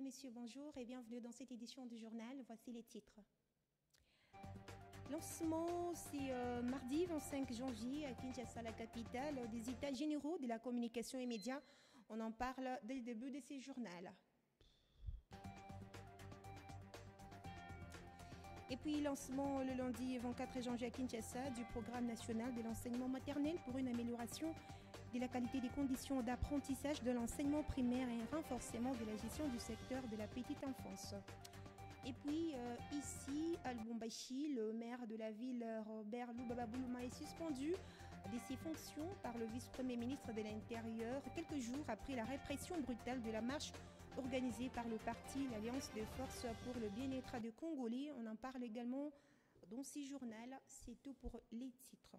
messieurs, bonjour et bienvenue dans cette édition du journal. Voici les titres. Lancement, c'est mardi 25 janvier à Kinshasa, la capitale, des États généraux de la communication et médias. On en parle dès le début de ce journal. Et puis, lancement le lundi 24 janvier à Kinshasa du programme national de l'enseignement maternel pour une amélioration de la qualité des conditions d'apprentissage de l'enseignement primaire et un renforcement de la gestion du secteur de la petite enfance. Et puis, ici, à Lubumbashi, le maire de la ville, Robert Lubaba Boulouma, est suspendu de ses fonctions par le vice-premier ministre de l'Intérieur quelques jours après la répression brutale de la marche organisée par le parti l'Alliance des forces pour le bien-être des Congolais. On en parle également dans ce journal. C'est tout pour les titres.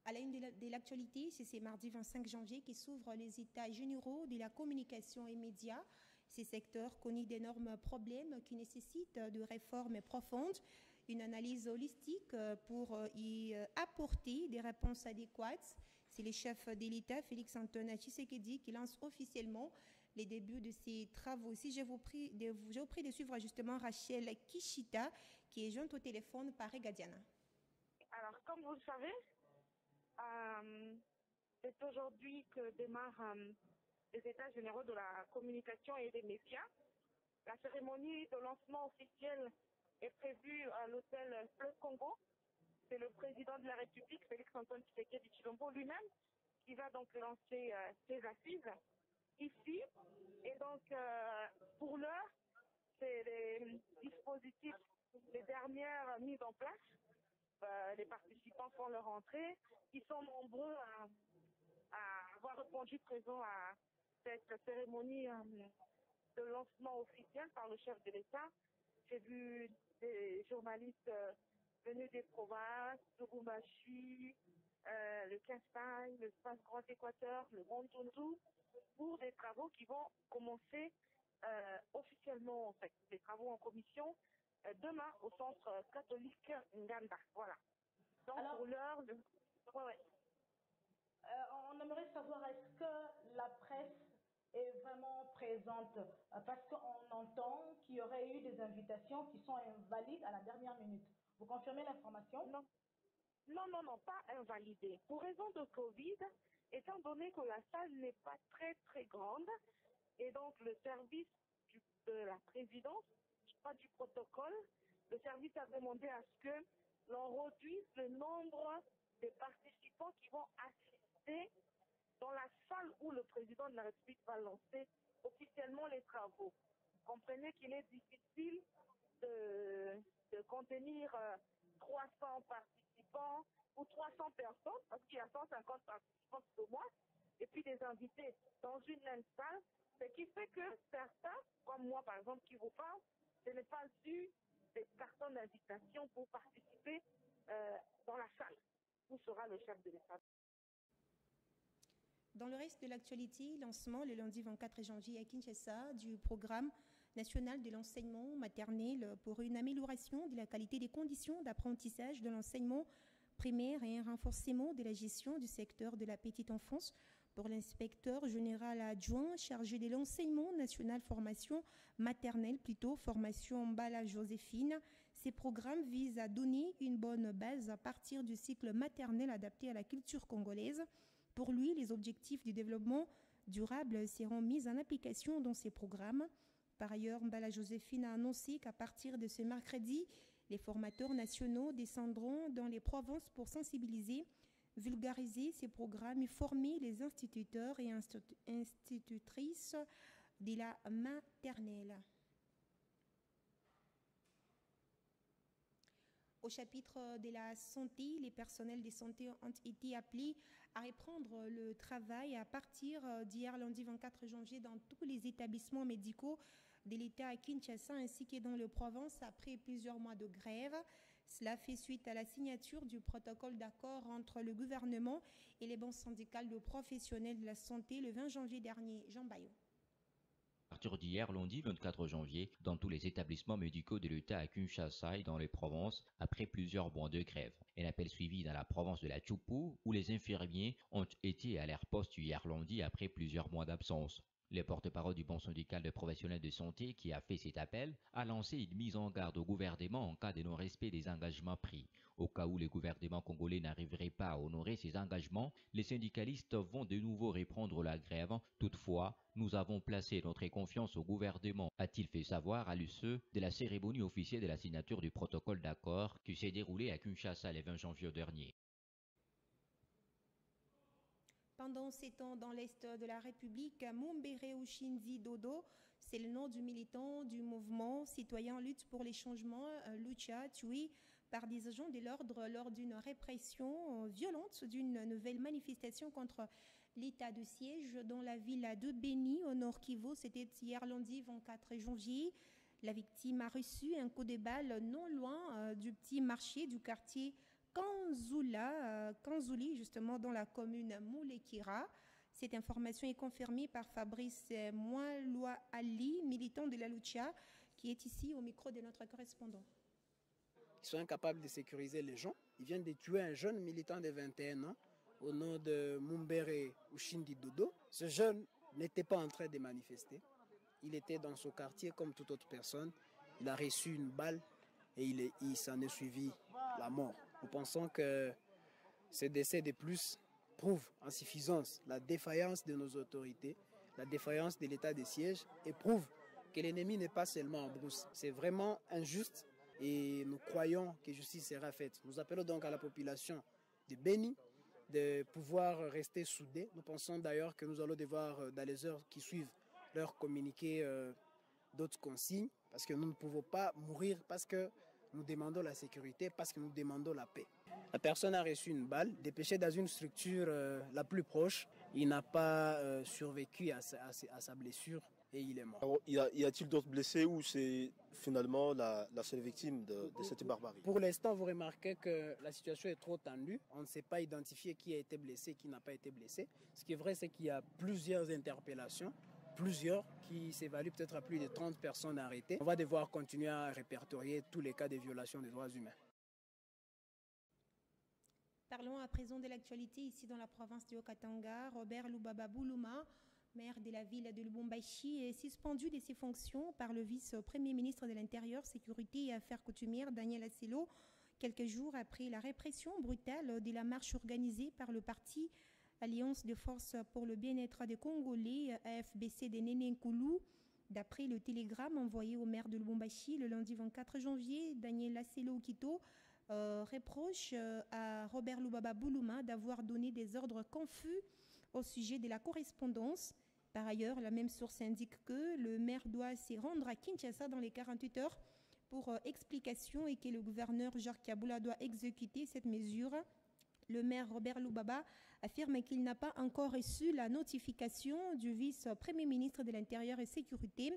À la une de l'actualité, c'est ce mardi 25 janvier qui s'ouvrent les États généraux de la communication et médias. Ces secteurs connaissent d'énormes problèmes qui nécessitent de réformes profondes, une analyse holistique pour y apporter des réponses adéquates. C'est le chef de l'État, Félix-Antoine Tshisekedi, qui lance officiellement les débuts de ces travaux. Si je vous prie de suivre justement Rachel Kishita, qui est jointe au téléphone par Egadiana. Alors, comme vous le savez, c'est aujourd'hui que démarrent les États généraux de la communication et des médias. La cérémonie de lancement officiel est prévue à l'hôtel Fleuve Congo. C'est le président de la République, Félix-Antoine Tshisekedi Tshilombo lui-même, qui va donc lancer ses assises ici. Et donc, pour l'heure, c'est les dispositifs, les dernières mises en place. Les participants font leur entrée. Ils sont nombreux à avoir répondu présent à cette cérémonie de lancement officiel par le chef de l'État. J'ai vu des journalistes venus des provinces, de Lubumbashi, le Kasai, le Space Grand Équateur, le Rwandundu, pour des travaux qui vont commencer officiellement, en fait, des travaux en commission, demain au centre catholique Nganda. Voilà. Donc alors, pour l'heure, on aimerait savoir, est-ce que la presse est vraiment présente? Parce qu'on entend qu'il y aurait eu des invitations qui sont invalides à la dernière minute. Vous confirmez l'information? Non, pas invalidées. Pour raison de Covid, étant donné que la salle n'est pas très grande, et donc le service de la présidence, pas du protocole, le service a demandé à ce que l'on réduise le nombre de participants qui vont assister dans la salle où le président de la République va lancer officiellement les travaux. Vous comprenez qu'il est difficile de contenir 300 participants ou 300 personnes, parce qu'il y a 150 participants au mois, et puis des invités dans une même salle, ce qui fait que certains, comme moi par exemple qui vous parle, je n'ai pas eu des cartons d'invitation pour participer dans la salle où sera le chef de l'État. Dans le reste de l'actualité, lancement le lundi 24 janvier à Kinshasa du programme national de l'enseignement maternel pour une amélioration de la qualité des conditions d'apprentissage de l'enseignement primaire et un renforcement de la gestion du secteur de la petite enfance. Pour l'inspecteur général adjoint chargé de l'enseignement national formation maternelle, plutôt formation Mbala Joséphine, ces programmes visent à donner une bonne base à partir du cycle maternel adapté à la culture congolaise. Pour lui, les objectifs du développement durable seront mis en application dans ces programmes. Par ailleurs, Mbala Joséphine a annoncé qu'à partir de ce mercredi, les formateurs nationaux descendront dans les provinces pour sensibiliser, vulgariser ces programmes et former les instituteurs et institutrices de la maternelle. Au chapitre de la santé, les personnels de santé ont été appelés à reprendre le travail à partir d'hier lundi 24 janvier dans tous les établissements médicaux de l'État à Kinshasa ainsi que dans le province après plusieurs mois de grève. Cela fait suite à la signature du protocole d'accord entre le gouvernement et les banques syndicales de professionnels de la santé le 20 janvier dernier. Jean Bayot. À partir d'hier, lundi 24 janvier, dans tous les établissements médicaux de l'État à Kinshasa et dans les provinces, après plusieurs mois de grève. Un appel suivi dans la province de la Tchoupou, où les infirmiers ont été à leur poste hier lundi après plusieurs mois d'absence. Le porte-parole du Bon syndical de professionnels de santé qui a fait cet appel a lancé une mise en garde au gouvernement en cas de non-respect des engagements pris. Au cas où le gouvernement congolais n'arriverait pas à honorer ses engagements, les syndicalistes vont de nouveau reprendre la grève. Toutefois, nous avons placé notre confiance au gouvernement, a-t-il fait savoir à l'issue de la cérémonie officielle de la signature du protocole d'accord qui s'est déroulée à Kinshasa le 20 janvier dernier. Pendant 7 ans dans l'Est de la République, Mumbere Ushinzi Dodo, c'est le nom du militant du mouvement citoyen Lutte pour les changements, Lucha, tué par des agents de l'ordre lors d'une répression violente d'une nouvelle manifestation contre l'état de siège dans la ville de Beni, au nord Kivu. C'était hier lundi 24 janvier. La victime a reçu un coup de balle non loin du petit marché du quartier Kanzouli, justement dans la commune Moulekira. Cette information est confirmée par Fabrice Moualoua Ali, militant de la Lucha, qui est ici au micro de notre correspondant. Ils sont incapables de sécuriser les gens. Ils viennent de tuer un jeune militant de 21 ans au nom de Mumbere Ushinzi Dodo. Ce jeune n'était pas en train de manifester. Il était dans son quartier comme toute autre personne. Il a reçu une balle et il s'en est suivi la mort. Nous pensons que ces décès de plus prouvent en suffisance la défaillance de nos autorités, la défaillance de l'état de siège et prouvent que l'ennemi n'est pas seulement en brousse. C'est vraiment injuste et nous croyons que justice sera faite. Nous appelons donc à la population de Beni de pouvoir rester soudés. Nous pensons d'ailleurs que nous allons devoir, dans les heures qui suivent, leur communiquer d'autres consignes parce que nous ne pouvons pas mourir parce que nous demandons la sécurité, parce que nous demandons la paix. La personne a reçu une balle, dépêchée dans une structure la plus proche. Il n'a pas survécu à sa blessure et il est mort. Alors, y a-t-il d'autres blessés ou c'est finalement la seule victime de cette barbarie? Pour l'instant, vous remarquez que la situation est trop tendue. On ne sait pas identifier qui a été blessé, qui n'a pas été blessé. Ce qui est vrai, c'est qu'il y a plusieurs interpellations. Qui s'évaluent peut-être à plus de 30 personnes arrêtées. On va devoir continuer à répertorier tous les cas de violation des droits humains. Parlons à présent de l'actualité ici dans la province du Haut-Katanga. Robert Lubaba Boulouma, maire de la ville de Lubumbashi, est suspendu de ses fonctions par le vice-premier ministre de l'Intérieur, Sécurité et Affaires coutumières, Daniel Asselo, quelques jours après la répression brutale de la marche organisée par le parti Alliance de forces pour le bien-être des Congolais, AFBC de Nénénkoulou. D'après le télégramme envoyé au maire de Lubumbashi le lundi 24 janvier, Daniel Asselo Okito reproche à Robert Lubaba Boulouma d'avoir donné des ordres confus au sujet de la correspondance. Par ailleurs, la même source indique que le maire doit se rendre à Kinshasa dans les 48 heures pour explication et que le gouverneur Jacques Kabula doit exécuter cette mesure. Le maire Robert Lubaba affirme qu'il n'a pas encore reçu la notification du vice-premier ministre de l'Intérieur et Sécurité.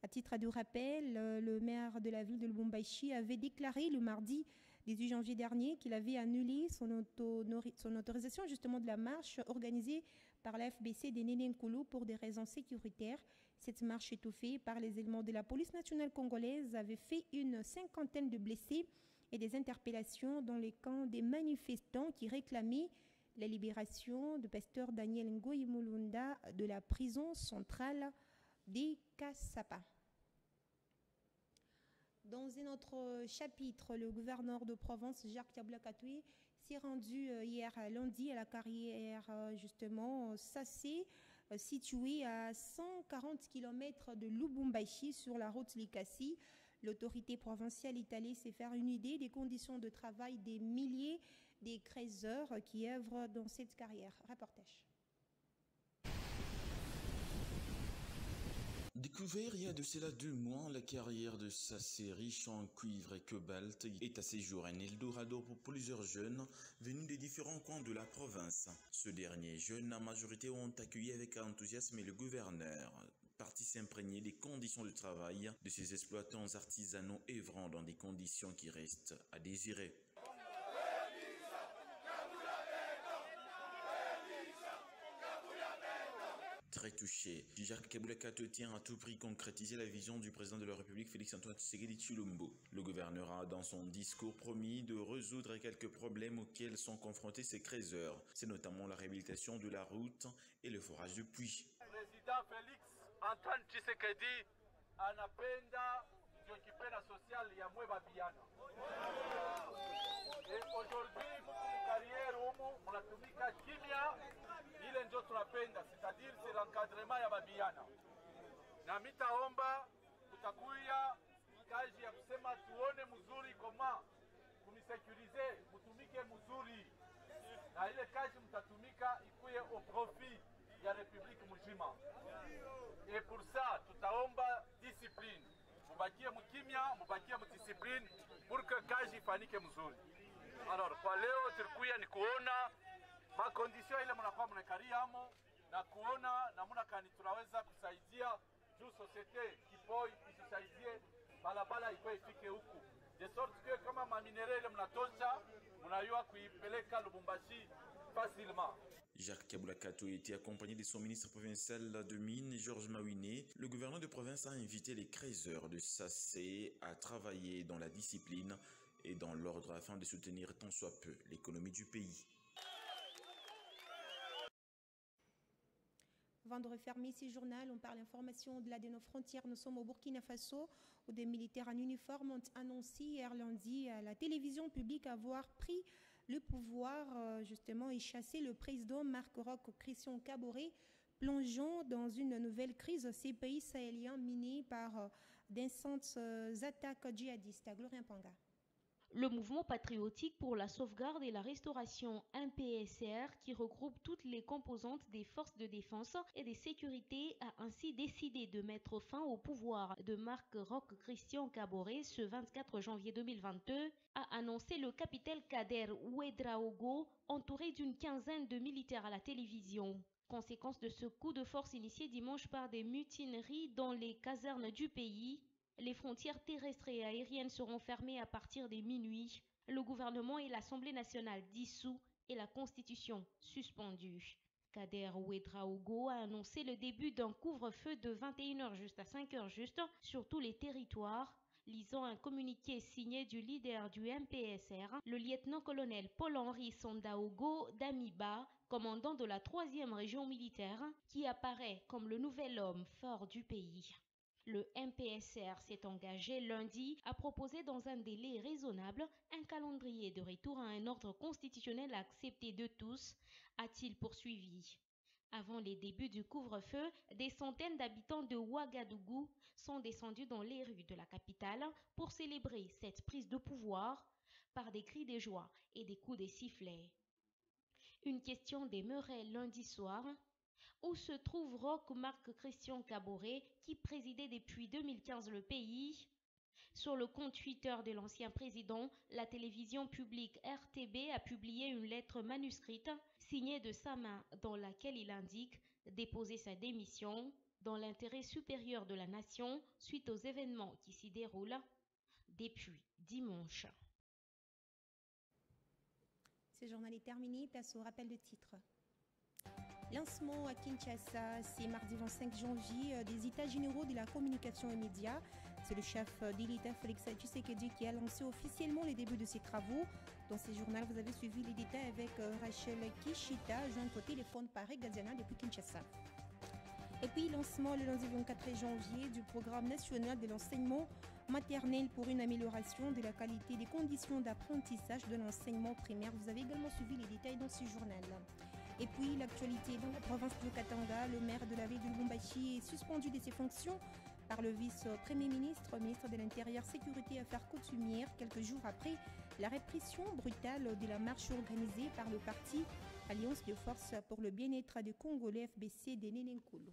À titre de rappel, le maire de la ville de Lubumbashi avait déclaré le mardi 18 janvier dernier qu'il avait annulé son autorisation justement de la marche organisée par la FBC des Nénénkoulou pour des raisons sécuritaires. Cette marche étouffée par les éléments de la police nationale congolaise avait fait une 50aine de blessés et des interpellations dans les camps des manifestants qui réclamaient la libération de pasteur Daniel Ngoyi Mulunda de la prison centrale des Kassapa. Dans un autre chapitre, le gouverneur de Provence, Jacques Kabula Katoué, s'est rendu hier lundi à la carrière justement Sassé, située à 140 km de Lubumbashi sur la route Likasi. L'autorité provinciale est allée se faire une idée des conditions de travail des milliers des creuseurs qui œuvrent dans cette carrière. Reportage. Découvert il y a de cela 2 mois, la carrière de Sassé, riche en cuivre et cobalt, est à ce jour un Eldorado pour plusieurs jeunes venus des différents coins de la province. Ce dernier jeunes, en majorité, ont accueilli avec enthousiasme le gouverneur, parti s'imprégner des conditions de travail de ces exploitants artisanaux œuvrant dans des conditions qui restent à désirer. Très touché, Jacques Kabula Katoué tient à tout prix concrétiser la vision du président de la République Félix-Antoine Tshisekedi Tshilombo. Le gouverneur a dans son discours promis de résoudre quelques problèmes auxquels sont confrontés ces creuseurs. C'est notamment la réhabilitation de la route et le forage de puits. Président Félix Antoine Tshisekedi anapenda kipena social ya mwe babiana. Et aujourd'hui, mon carrière humu mnatumika kimya, ile ndio tunapenda, c'est-à-dire c'est l'encadrement ya babiana. Na mitaomba tutakuya kazi ya kusema tuone mzuri koma kumisekurize mutumike mzuri. Na ile kazi mtatumika ikuye au profit ya Republique mzima. Et pour ça, tutaomba discipline. Mubakie mkimya, mubakie mdiscipline pour que kazi ifanike mzuri. Alors, kwa leo tulikuya ni kuona makondisio ile mnakuwa mnakariamo na kuona namna kani tunaweza kusaidia juu societe kipoi isisaidie balabala iko ifike huku. De sorte que kama maminere ile mnatosha, mnayua kuipeleka Lubumbashi facilement. Jacques Kabulakato était accompagné de son ministre provincial de Mines, Georges Mawiné. Le gouverneur de province a invité les créateurs de Sassé à travailler dans la discipline et dans l'ordre afin de soutenir tant soit peu l'économie du pays. Avant de refermer ce journal, on parle d'information au-delà de nos frontières. Nous sommes au Burkina Faso, où des militaires en uniforme ont annoncé hier lundi à la télévision publique avoir pris le pouvoir justement et chasser le président Marc Roch Christian Kaboré, plongeant dans une nouvelle crise ces pays sahéliens minés par d'incessantes attaques djihadistes. Gloria Panga. Le mouvement patriotique pour la sauvegarde et la restauration MPSR, qui regroupe toutes les composantes des forces de défense et de sécurité, a ainsi décidé de mettre fin au pouvoir de Marc Roch Christian Kaboré ce 24 janvier 2022, a annoncé le capitaine Kader Ouedraogo, entouré d'une quinzaine de militaires à la télévision. Conséquence de ce coup de force initié dimanche par des mutineries dans les casernes du pays, les frontières terrestres et aériennes seront fermées à partir de minuit. Le gouvernement et l'Assemblée nationale dissous et la Constitution suspendue. Kader Ouedraogo a annoncé le début d'un couvre-feu de 21h juste à 5h juste sur tous les territoires, lisant un communiqué signé du leader du MPSR, le lieutenant-colonel Paul-Henri Sandaogo Damiba, commandant de la 3e région militaire, qui apparaît comme le nouvel homme fort du pays. Le MPSR s'est engagé lundi à proposer dans un délai raisonnable un calendrier de retour à un ordre constitutionnel accepté de tous, a-t-il poursuivi. Avant les débuts du couvre-feu, des centaines d'habitants de Ouagadougou sont descendus dans les rues de la capitale pour célébrer cette prise de pouvoir par des cris de joie et des coups de sifflet. Une question demeurait lundi soir. Où se trouve Roch Marc Christian Kaboré, qui présidait depuis 2015 le pays? Sur le compte Twitter de l'ancien président, la télévision publique RTB a publié une lettre manuscrite signée de sa main dans laquelle il indique déposer sa démission dans l'intérêt supérieur de la nation suite aux événements qui s'y déroulent depuis dimanche. Ce journal est terminé, place au rappel de titres. Lancement à Kinshasa, c'est mardi 25 janvier des États généraux de la communication et médias. C'est le chef de l'État, Félix Tshisekedi, qui a lancé officiellement les débuts de ses travaux. Dans ce journal, vous avez suivi les détails avec Rachel Kishita, jointe au téléphone par Gadiana depuis Kinshasa. Et puis, lancement le lundi 24 janvier du programme national de l'enseignement maternel pour une amélioration de la qualité des conditions d'apprentissage de l'enseignement primaire. Vous avez également suivi les détails dans ce journal. Et puis, l'actualité dans la province du Katanga, le maire de la ville de Lubumbashi est suspendu de ses fonctions par le vice-premier ministre, ministre de l'Intérieur, Sécurité et Affaires coutumières, quelques jours après la répression brutale de la marche organisée par le parti Alliance de forces pour le bien-être des Congolais, FBC de Nenenkulu.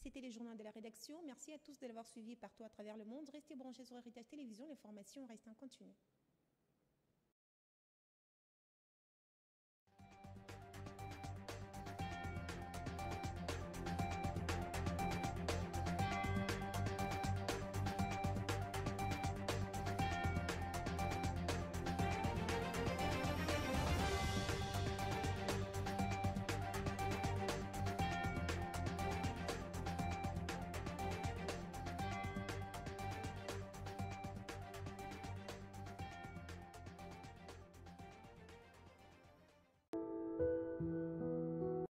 C'était le journal de la rédaction. Merci à tous de l'avoir suivi partout à travers le monde. Restez branchés sur Héritage Télévision. L'information reste en continu.